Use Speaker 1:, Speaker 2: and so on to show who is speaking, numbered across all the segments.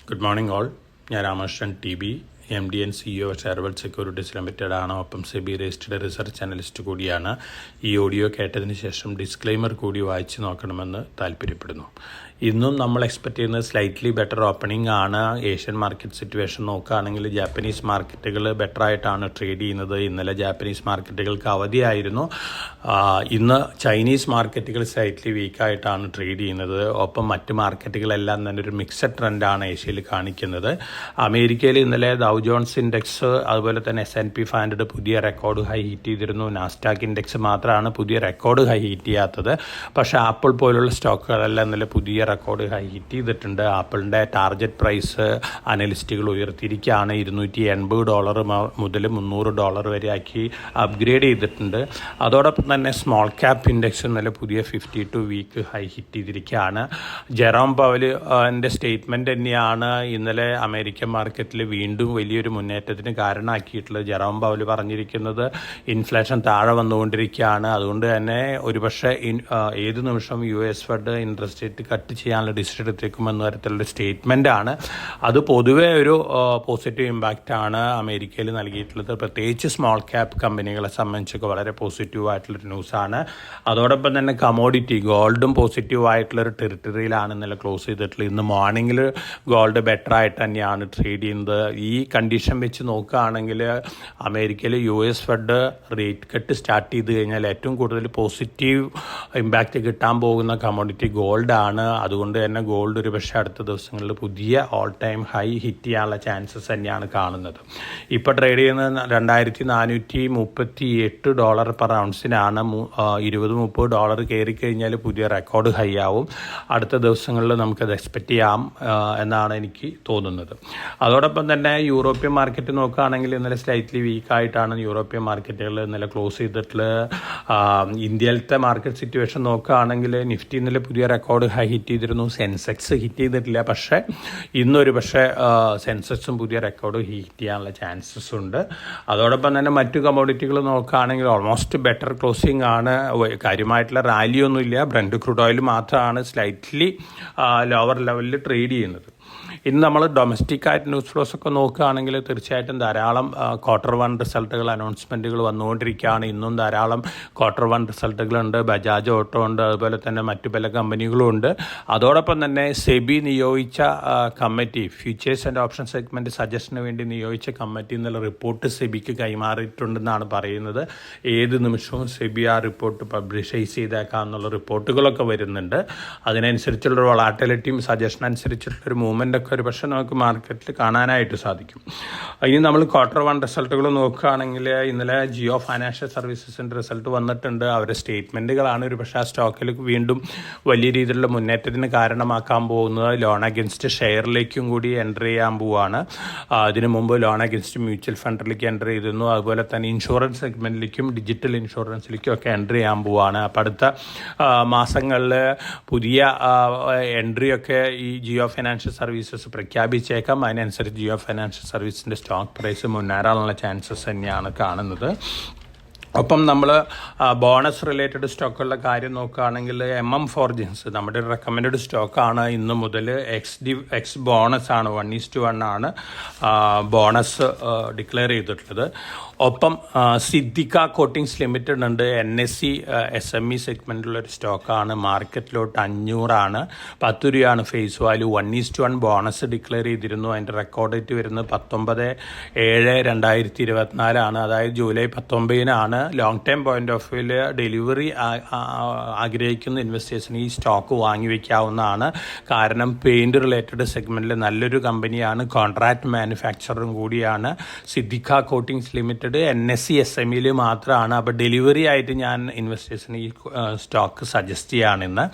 Speaker 1: Good morning all. ഞാൻ Ramakrishnan T B, MD and CEO Sharewell securities limited ആണ്. ഒപ്പം SEBI registered research analyst കൂടിയാണ്. ഈ ഓഡിയോ കേട്ടതിന് ശേഷം ഡിസ്ക്ലെയിമർ കൂടി വായിച്ചു നോക്കണമെന്ന് താല്പര്യപ്പെടുന്നു. ഇന്നും നമ്മൾ എക്സ്പെക്റ്റ് ചെയ്യുന്നത് സ്ലൈറ്റ്ലി ബെറ്റർ ഓപ്പണിംഗ് ആണ്. ഏഷ്യൻ മാർക്കറ്റ് സിറ്റുവേഷൻ നോക്കുകയാണെങ്കിൽ ജാപ്പനീസ് മാർക്കറ്റുകൾ ബെറ്ററായിട്ടാണ് ട്രേഡ് ചെയ്യുന്നത്. ഇന്നലെ ജാപ്പനീസ് മാർക്കറ്റുകൾക്ക് അവധിയായിരുന്നു. ഇന്ന് ചൈനീസ് മാർക്കറ്റുകൾ സ്ലൈറ്റ്ലി വീക്കായിട്ടാണ് ട്രേഡ് ചെയ്യുന്നത്. ഒപ്പം മറ്റ് മാർക്കറ്റുകളെല്ലാം തന്നെ ഒരു മിക്സഡ് ട്രെൻഡാണ് ഏഷ്യയിൽ കാണിക്കുന്നത്. അമേരിക്കയിൽ ഇന്നലെ ഡൗ ജോൺസ് ഇൻഡെക്സ് അതുപോലെ തന്നെ S&P 500 പുതിയ റെക്കോർഡ് ഹൈ ഹിറ്റ് ചെയ്തിരുന്നു. നാസ്ഡാക്ക് ഇൻഡെക്സ് മാത്രമാണ് പുതിയ റെക്കോർഡ് ഹൈ ഹിറ്റ് ചെയ്യാത്തത്. പക്ഷേ ആപ്പിൾ പോലുള്ള സ്റ്റോക്കുകളെല്ലാം ഇന്നലെ പുതിയ റെക്കോർഡ് ഹൈ ഹിറ്റ് ചെയ്തിട്ടുണ്ട്. ആപ്പിളിൻ്റെ ടാർഗറ്റ് പ്രൈസ് അനലിസ്റ്റുകൾ ഉയർത്തിയിരിക്കുകയാണ്. $280 മുതൽ $300 വരെ ആക്കി അപ്ഗ്രേഡ് ചെയ്തിട്ടുണ്ട്. അതോടൊപ്പം തന്നെ സ്മോൾ ക്യാപ്പ് ഇൻഡെക്സ് ഇന്നലെ പുതിയ 52 വീക്ക് ഹൈ ഹിറ്റ് ചെയ്തിരിക്കുകയാണ്. ജെറോം പവലിൻ്റെ സ്റ്റേറ്റ്മെൻറ്റ് തന്നെയാണ് ഇന്നലെ അമേരിക്കൻ മാർക്കറ്റിൽ വീണ്ടും വലിയൊരു മുന്നേറ്റത്തിന് കാരണമാക്കിയിട്ടുള്ളത്. ജെറോം പവൽ പറഞ്ഞിരിക്കുന്നത് ഇൻഫ്ലേഷൻ താഴെ വന്നുകൊണ്ടിരിക്കുകയാണ്, അതുകൊണ്ട് തന്നെ ഒരുപക്ഷെ ഏത് നിമിഷം US fed interest rate cut ചെയ്യാനുള്ള ഡിസിഷൻ എടുത്തേക്കുമെന്ന തരത്തിലുള്ള സ്റ്റേറ്റ്മെൻറ്റാണ്. അത് പൊതുവേ ഒരു പോസിറ്റീവ് ഇമ്പാക്റ്റാണ് അമേരിക്കയിൽ നൽകിയിട്ടുള്ളത്. പ്രത്യേകിച്ച് സ്മോൾ ക്യാപ്പ് കമ്പനികളെ സംബന്ധിച്ചൊക്കെ വളരെ പോസിറ്റീവ് ആയിട്ടുള്ളൊരു ന്യൂസാണ്. അതോടൊപ്പം തന്നെ കമോഡിറ്റി ഗോൾഡും പോസിറ്റീവ് ആയിട്ടുള്ളൊരു ടെറിട്ടറിയിലാണ് ഇന്നലെ ക്ലോസ് ചെയ്തിട്ടുള്ളത്. ഇന്ന് മോർണിംഗിൽ ഗോൾഡ് ബെറ്റർ ആയിട്ട് തന്നെയാണ് ട്രേഡ് ചെയ്യുന്നത്. ഈ കണ്ടീഷൻ വെച്ച് നോക്കുകയാണെങ്കിൽ അമേരിക്കയിൽ US fed rate cut start ചെയ്ത് കഴിഞ്ഞാൽ ഏറ്റവും കൂടുതൽ പോസിറ്റീവ് ഇമ്പാക്റ്റ് കിട്ടാൻ പോകുന്ന കമോഡിറ്റി ഗോൾഡാണ്. അതുകൊണ്ട് തന്നെ ഗോൾഡ് ഒരു പക്ഷേ അടുത്ത ദിവസങ്ങളിൽ പുതിയ ഓൾ ടൈം ഹൈ ഹിറ്റ് ചെയ്യാനുള്ള ചാൻസസ് തന്നെയാണ് കാണുന്നത്. ഇപ്പോൾ ട്രേഡ് ചെയ്യുന്നത് $2,438 പെർ ഔൺസിനാണ്. $20-30 കയറി കഴിഞ്ഞാൽ പുതിയ റെക്കോർഡ് ഹൈ ആവും. അടുത്ത ദിവസങ്ങളിൽ നമുക്കത് എക്സ്പെക്റ്റ് ചെയ്യാം എന്നാണ് എനിക്ക് തോന്നുന്നത്. അതോടൊപ്പം തന്നെ യൂറോപ്യൻ മാർക്കറ്റ് നോക്കുകയാണെങ്കിൽ ഇന്നലെ സ്ലൈറ്റ്ലി വീക്കായിട്ടാണ് യൂറോപ്യൻ മാർക്കറ്റുകൾ ഇന്നലെ ക്ലോസ് ചെയ്തിട്ടുള്ളത്. ഇന്ത്യയിലത്തെ മാർക്കറ്റ് സിറ്റുവേഷൻ നോക്കുകയാണെങ്കിൽ നിഫ്റ്റി ഇന്നലെ പുതിയ റെക്കോർഡ് ഹൈ ഹിറ്റ് ചെയ്തിരുന്നു. സെൻസെക്സ് ഹിറ്റ് ചെയ്തിട്ടില്ല, പക്ഷേ ഇന്നൊരു പക്ഷേ സെൻസെക്സും പുതിയ റെക്കോർഡ് ഹിറ്റ് ചെയ്യാനുള്ള ചാൻസസ് ഉണ്ട്. അതോടൊപ്പം തന്നെ മറ്റു കമോഡിറ്റികൾ നോക്കുകയാണെങ്കിൽ ഓൾമോസ്റ്റ് ബെറ്റർ ക്ലോസിംഗ് ആണ്. കാര്യമായിട്ടുള്ള റാലിയൊന്നുമില്ല. ബ്രന്റ് ക്രൂഡ് ഓയിൽ മാത്രമാണ് സ്ലൈറ്റ്ലി ലോവർ ലെവലിൽ ട്രേഡ് ചെയ്യുന്നത്. ഇന്ന് നമ്മൾ ഡൊമസ്റ്റിക് ആയിട്ട് ന്യൂസ് ഫ്ലോസ് ഒക്കെ നോക്കുകയാണെങ്കിൽ തീർച്ചയായിട്ടും ധാരാളം Q1 റിസൾട്ടുകൾ അനൗൺസ്മെൻറ്റുകൾ വന്നുകൊണ്ടിരിക്കുകയാണ്. ഇന്നും ധാരാളം Q1 റിസൾട്ടുകളുണ്ട്. ബജാജ് ഓട്ടോ ഉണ്ട്, അതുപോലെ തന്നെ മറ്റു പല കമ്പനികളും ഉണ്ട്. അതോടൊപ്പം തന്നെ സെബി നിയോഗിച്ച committee, futures and option segment സജഷന് വേണ്ടി നിയോഗിച്ച കമ്മിറ്റി എന്നുള്ള റിപ്പോർട്ട് സെബിക്ക് കൈമാറിയിട്ടുണ്ടെന്നാണ് പറയുന്നത്. ഏത് നിമിഷവും സെബി ആ റിപ്പോർട്ട് പബ്ലിഷൈസ് ചെയ്തേക്കാം എന്നുള്ള റിപ്പോർട്ടുകളൊക്കെ വരുന്നുണ്ട്. അതിനനുസരിച്ചുള്ള വൊളാറ്റിലിറ്റിയും സജഷൻ അനുസരിച്ചുള്ളൊരു മൂവ്മെൻ്റ് ഒക്കെ ഒരു പക്ഷേ നമുക്ക് മാർക്കറ്റിൽ കാണാനായിട്ട് സാധിക്കും. ഇനി നമ്മൾ Q1 റിസൾട്ടുകൾ നോക്കുകയാണെങ്കിൽ ഇന്നലെ ജിയോ ഫൈനാൻഷ്യൽ സർവീസസിൻ്റെ റിസൾട്ട് വന്നിട്ടുണ്ട്. അവരുടെ സ്റ്റേറ്റ്മെൻറ്റുകളാണ് ഒരു പക്ഷേ ആ സ്റ്റോക്കിൽ വീണ്ടും വലിയ രീതിയിലുള്ള മുന്നേറ്റത്തിന് കാരണമാക്കാൻ പോകുന്നത്. ലോൺ അഗൻസ്റ്റ് ഷെയറിലേക്കും കൂടി എൻ്റർ ചെയ്യാൻ പോവുകയാണ്. അതിനു മുമ്പ് ലോൺ അഗൻസ്റ്റ് മ്യൂച്വൽ ഫണ്ടിലേക്ക് എൻ്റർ ചെയ്തിരുന്നു. അതുപോലെ തന്നെ ഇൻഷുറൻസ് സെഗ്മെൻറ്റിലേക്കും ഡിജിറ്റൽ ഇൻഷുറൻസിലേക്കും ഒക്കെ എൻ്റർ ചെയ്യാൻ പോവുകയാണ്. അപ്പം അടുത്ത മാസങ്ങളിൽ പുതിയ എൻട്രിയൊക്കെ ഈ ജിയോ ഫൈനാൻഷ്യൽ സർവീസസ് പ്രഖ്യാപിച്ചേക്കാം. അതിനനുസരിച്ച് ജിയോ ഫൈനാൻഷ്യൽ സർവീസിൻ്റെ സ്റ്റോക്ക് പ്രൈസ് മുന്നേറാനുള്ള ചാൻസസ് തന്നെയാണ് കാണുന്നത്. ഒപ്പം നമ്മൾ ബോണസ് റിലേറ്റഡ് സ്റ്റോക്കുകളുടെ കാര്യം നോക്കുകയാണെങ്കിൽ MM ഫോർജിൻസ് നമ്മുടെ റെക്കമെൻഡ് സ്റ്റോക്കാണ്. ഇന്ന് മുതൽ എക്സ് ബോണസ് ആണ് 1:1 ആണ് ബോണസ് ഡിക്ലെയർ ചെയ്തിട്ടുള്ളത്. ഒപ്പം സിദ്ദിഖ കോട്ടിങ്സ് ലിമിറ്റഡ് ഉണ്ട്. NSE SME സെഗ്മെൻറ്റിലുള്ളൊരു സ്റ്റോക്കാണ്. മാർക്കറ്റിലോട്ട് 500 ആണ്. 10 രൂപയാണ് ഫേസ് വാല്യൂ. 1:1 ബോണസ് ഡിക്ലെയർ ചെയ്തിരുന്നു. അതിൻ്റെ റെക്കോർഡ് ഡേറ്റ് വരുന്നത് 19/7/2024 ആണ്. അതായത് July 19 long time point of വ്യൂവിൽ ഡെലിവറി ആഗ്രഹിക്കുന്ന ഇൻവെസ്റ്റേഴ്സിന് ഈ സ്റ്റോക്ക് വാങ്ങി വയ്ക്കാവുന്നതാണ്. കാരണം പെയിൻറ് റിലേറ്റഡ് സെഗ്മെൻറ്റിൽ നല്ലൊരു കമ്പനിയാണ്, കോൺട്രാക്ട് മാനുഫാക്ചറും കൂടിയാണ്. സിദ്ദിഖ കോട്ടിങ്സ് ലിമിറ്റഡ് NSE SMEയിൽ മാത്രമാണ്. അപ്പോൾ ഡെലിവറി ആയിട്ട് ഞാൻ ഇൻവെസ്റ്റേഴ്സിന് ഈ സ്റ്റോക്ക് സജസ്റ്റ് ചെയ്യുകയാണിന്ന്.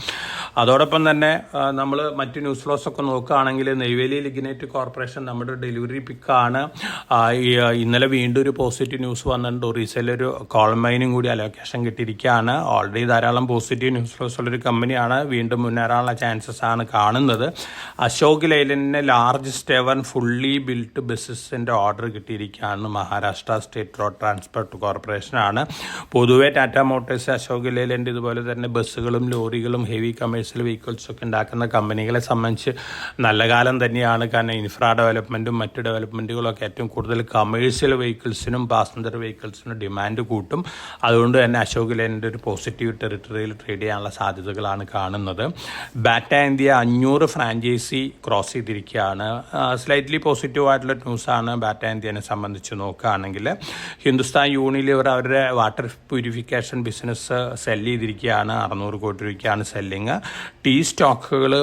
Speaker 1: അതോടൊപ്പം തന്നെ നമ്മൾ മറ്റ് ന്യൂസ് ഫ്ലോസ് ഒക്കെ നോക്കുകയാണെങ്കിൽ നെയ്വേലി ലിഗ്നൈറ്റ് കോർപ്പറേഷൻ നമ്മുടെ ഡെലിവറി പിക്കാണ്. ഇന്നലെ വീണ്ടും ഒരു പോസിറ്റീവ് ന്യൂസ് വന്നിട്ടുണ്ട്. ഒറീസയിലൊരു കോൾ മൈനും കൂടി അലോക്കേഷൻ കിട്ടിയിരിക്കുകയാണ്. ഓൾറെഡി ധാരാളം പോസിറ്റീവ് ന്യൂസ് ഫ്ലോസ് ഉള്ളൊരു കമ്പനിയാണ്. വീണ്ടും മുന്നേറാനുള്ള ചാൻസസ് ആണ് കാണുന്നത്. അശോക് ലേലൻഡിന് ലാർജസ്റ്റ് എവർ ഫുള്ളി ബിൽറ്റ് ബസ്സസിൻ്റെ ഓർഡർ കിട്ടിയിരിക്കുകയാണ്. മഹാരാഷ്ട്ര സ്റ്റേറ്റ് റോഡ് ട്രാൻസ്പോർട്ട് കോർപ്പറേഷനാണ്. പൊതുവെ ടാറ്റ മോട്ടോഴ്സ്, അശോക് ലേലൻഡ് ഇതുപോലെ തന്നെ ബസ്സുകളും ലോറികളും ഹെവി കമേഴ്ഷ്യൽ വെഹിക്കിൾസും ഒക്കെ ഉണ്ടാക്കുന്ന കമ്പനികളെ സംബന്ധിച്ച് നല്ല കാലം തന്നെയാണ്. കാരണം ഇൻഫ്രാ ഡെവലപ്മെൻറ്റും മറ്റ് ഡെവലപ്മെൻറ്റുകളൊക്കെ ഏറ്റവും കൂടുതൽ കമേഴ്ഷ്യൽ വെഹിക്കിൾസിനും പാസഞ്ചർ വെഹിക്കിൾസിനും ഡിമാൻഡ് കൂട്ടും. അതുകൊണ്ട് തന്നെ അശോക് ലേലൻഡ് ഒരു പോസിറ്റീവ് ടെറിട്ടറിയിൽ ട്രേഡ് ചെയ്യാനുള്ള സാധ്യതകളാണ് കാണുന്നത്. ബാറ്റ ഇന്ത്യ 500 ഫ്രാഞ്ചൈസി ക്രോസ് ചെയ്തിരിക്കുകയാണ്. സ്ലൈറ്റ്ലി പോസിറ്റീവായിട്ടുള്ള ന്യൂസാണ് ബാറ്റ ഇന്ത്യനെ സംബന്ധിച്ച് നോക്കുകയാണെങ്കിൽ. ഹിന്ദുസ്ഥാൻ യൂണിലിവർ അവരുടെ വാട്ടർ പ്യൂരിഫിക്കേഷൻ ബിസിനസ് സെല് ചെയ്തിരിക്കുകയാണ്. 600 കോടി രൂപയ്ക്കാണ് സെല്ലിങ്. ടീ സ്റ്റോക്കുകൾ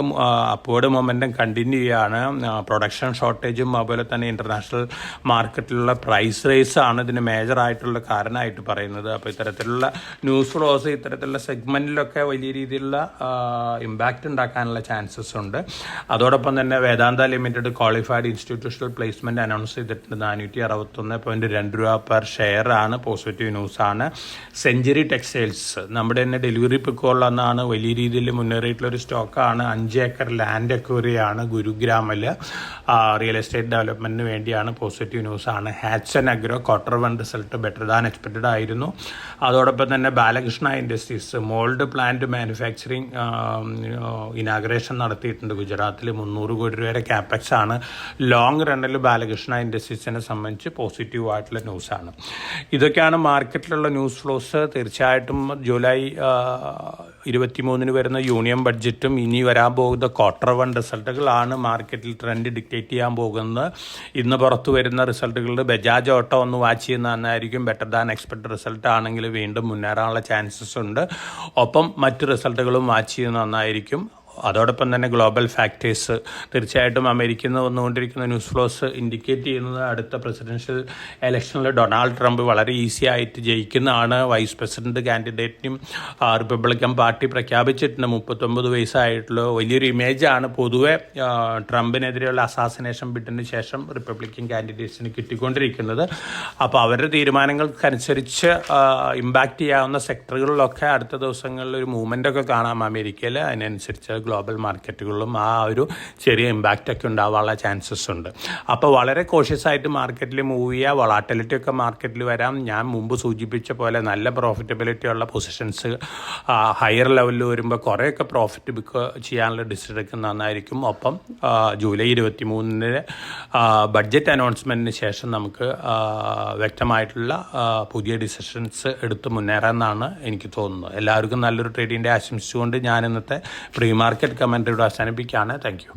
Speaker 1: അപ്വേർഡ് മൊമെൻറ്റം കണ്ടിന്യൂ ചെയ്യുകയാണ്. പ്രൊഡക്ഷൻ ഷോർട്ടേജും അതുപോലെ തന്നെ ഇൻ്റർനാഷണൽ മാർക്കറ്റിലുള്ള പ്രൈസ് റേസ് ആണ് ഇതിന് മേജറായിട്ടുള്ള കാരണമായിട്ട് പറയുന്നത്. അപ്പോൾ ഇത്തരത്തിലുള്ള ന്യൂസ് ഫ്ലോസ് ഇത്തരത്തിലുള്ള സെഗ്മെൻറ്റിലൊക്കെ വലിയ രീതിയിലുള്ള ഇമ്പാക്റ്റ് ഉണ്ടാക്കാനുള്ള ചാൻസസ് ഉണ്ട്. അതോടൊപ്പം തന്നെ Vedanta limited qualified institutional placement announce ചെയ്തിട്ടുണ്ട്. 461.2 രൂപ പെർ ഷെയർ ആണ്. പോസിറ്റീവ് ന്യൂസാണ്. സെഞ്ചുറി ടെക്സ്റ്റൈൽസ് നമ്മുടെ തന്നെ ഡെലിവറി പിക്കോളെന്നാണ് വലിയ രീതിയിൽ മുന്നേറിയിട്ടുള്ളൊരു സ്റ്റോക്കാണ്. 5 ഏക്കർ ലാൻഡ് അക്വറിയാണ് ഗുരുഗ്രാമിൽ. റിയൽ എസ്റ്റേറ്റ് ഡെവലപ്മെൻറ്റിന് വേണ്ടിയാണ്. പോസിറ്റീവ് ന്യൂസാണ്. Hatsun agro Q1 result better than expected ആയിരുന്നു. അതോടൊപ്പം തന്നെ Balkrishna industries mould plant manufacturing inauguration നടത്തിയിട്ടുണ്ട് ഗുജറാത്തിൽ. 300 കോടി രൂപയുടെ ക്യാപെക്സ് ആണ്. ലോങ് റണ്ണിൽ ബാലകൃഷ്ണ ഇൻഡസ്ട്രീസിനെ സംബന്ധിച്ച് പോസിറ്റീവ് ആയിട്ടുള്ള ന്യൂസാണ്. ഇതൊക്കെയാണ് മാർക്കറ്റിലുള്ള ന്യൂസ് ഫ്ലോസ്. തീർച്ചയായിട്ടും ജൂലൈ 23 വരുന്ന യൂണിയൻ ബഡ്ജറ്റും ഇനി വരാൻ പോകുന്ന Q1 റിസൾട്ടുകളാണ് മാർക്കറ്റിൽ ട്രെൻഡ് ഡിക്റ്റേറ്റ് ചെയ്യാൻ പോകുന്നത്. ഇന്ന് പുറത്തു വരുന്ന റിസൾട്ടുകളുടെ ബജാജ് ഓട്ടോ ഒന്ന് വാച്ച് ചെയ്യുന്ന നന്നായിരിക്കും. ബെറ്റർ ദാൻ എക്സ്പെക്റ്റഡ് റിസൾട്ട് ആണെങ്കിൽ വീണ്ടും മുന്നേറാനുള്ള ചാൻസസ് ഉണ്ട്. ഒപ്പം മറ്റ് റിസൾട്ടുകളും വാച്ച് ചെയ്യുന്ന നന്നായിരിക്കും. അതോടൊപ്പം തന്നെ ഗ്ലോബൽ ഫാക്ടേഴ്സ് തീർച്ചയായിട്ടും അമേരിക്കയിൽ നിന്ന് വന്നുകൊണ്ടിരിക്കുന്ന ന്യൂസ് ഫ്ലോസ് ഇൻഡിക്കേറ്റ് ചെയ്യുന്നത് അടുത്ത പ്രസിഡൻഷ്യൽ ഇലക്ഷനിൽ ഡൊണാൾഡ് ട്രംപ് വളരെ ഈസി ആയിട്ട് ജയിക്കുന്നതാണ്. വൈസ് പ്രസിഡന്റ് കാൻഡിഡേറ്റിനും റിപ്പബ്ലിക്കൻ പാർട്ടി പ്രഖ്യാപിച്ചിട്ടുണ്ട്. 39 വയസ്സായിട്ടുള്ള വലിയൊരു ഇമേജാണ് പൊതുവെ ട്രംപിനെതിരെയുള്ള അസാസിനേഷൻ ബിഡിന് ശേഷം റിപ്പബ്ലിക്കൻ കാൻഡിഡേറ്റ്സിന് കിട്ടിക്കൊണ്ടിരിക്കുന്നത്. അപ്പോൾ അവരുടെ തീരുമാനങ്ങൾക്കനുസരിച്ച് ഇമ്പാക്റ്റ് ചെയ്യാവുന്ന സെക്ടറുകളിലൊക്കെ അടുത്ത ദിവസങ്ങളിൽ ഒരു മൂവ്മെൻ്റ് ഒക്കെ കാണാം അമേരിക്കയിൽ. അതിനനുസരിച്ച് ഗ്ലോബൽ മാർക്കറ്റുകളിലും ആ ഒരു ചെറിയ ഇമ്പാക്റ്റ് ഒക്കെ ഉണ്ടാവാനുള്ള ചാൻസസ് ഉണ്ട്. അപ്പോൾ വളരെ കോഷ്യസ് ആയിട്ട് മാർക്കറ്റിൽ മൂവ് ചെയ്യുക. വൊളാറ്റിലിറ്റി ഒക്കെ മാർക്കറ്റിൽ വരാം. ഞാൻ മുമ്പ് സൂചിപ്പിച്ച പോലെ നല്ല പ്രോഫിറ്റബിലിറ്റി ഉള്ള പൊസിഷൻസ് ഹയർ ലെവലിൽ വരുമ്പോൾ കുറേയൊക്കെ പ്രോഫിറ്റ് ബുക്ക് ചെയ്യാനുള്ള ഡിസിഷൻ എടുക്കുന്ന നന്നായിരിക്കും. ഒപ്പം ജൂലൈ 23 ബഡ്ജറ്റ് അനൗൺസ്മെൻറ്റിന് ശേഷം നമുക്ക് വ്യക്തമായിട്ടുള്ള പുതിയ ഡിസിഷൻസ് എടുത്ത് മുന്നേറാമെന്നാണ് എനിക്ക് തോന്നുന്നത്. എല്ലാവർക്കും നല്ലൊരു ട്രേഡിൻ്റെ ആശംസിച്ചുകൊണ്ട് ഞാൻ ഇന്നത്തെ പ്രീ മാർക്കറ്റ് കമൻറ്ററിയുടെ അവസാനിപ്പിക്കുകയാണ്. Thank you.